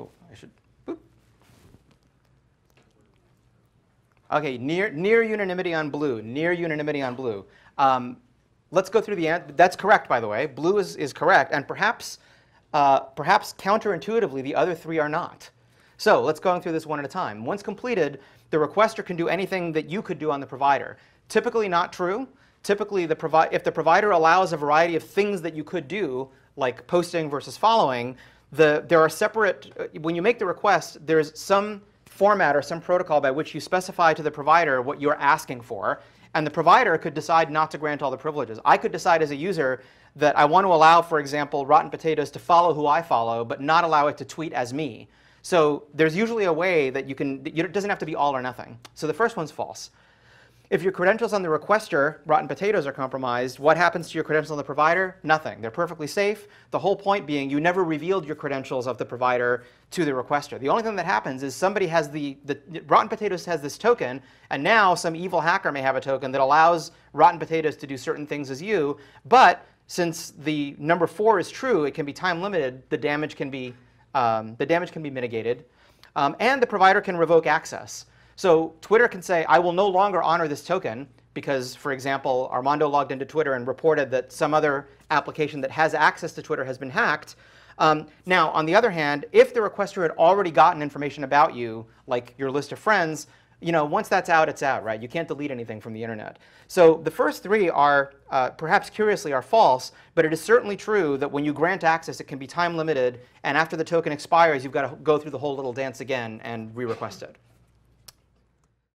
Oh, I should. Boop. Okay, near unanimity on blue. Near unanimity on blue. Let's go through the answer. That's correct, by the way. Blue is correct, and perhaps counterintuitively, the other three are not. So let's go through this one at a time. Once completed, the requester can do anything that you could do on the provider. Typically not true. Typically, if the provider allows a variety of things that you could do, like posting versus following, there are separate, when you make the request, there's some format or some protocol by which you specify to the provider what you're asking for. And the provider could decide not to grant all the privileges. I could decide as a user that I want to allow, for example, Rotten Potatoes to follow who I follow, but not allow it to tweet as me. So there's usually a way that it doesn't have to be all or nothing. So the first one's false. If your credentials on the requester, Rotten Potatoes, are compromised, what happens to your credentials on the provider? Nothing. They're perfectly safe. The whole point being you never revealed your credentials of the provider to the requester. The only thing that happens is somebody has Rotten Potatoes has this token, and now some evil hacker may have a token that allows Rotten Potatoes to do certain things as you. But since the number 4 is true, it can be time limited. The damage can be mitigated, and the provider can revoke access. So Twitter can say, I will no longer honor this token because, for example, Armando logged into Twitter and reported that some other application that has access to Twitter has been hacked. Now, on the other hand, if the requester had already gotten information about you, like your list of friends, once that's out, it's out, right? You can't delete anything from the internet. So the first three are, perhaps curiously, are false, but it is certainly true that when you grant access, it can be time limited, and after the token expires, you've got to go through the whole little dance again and re-request it.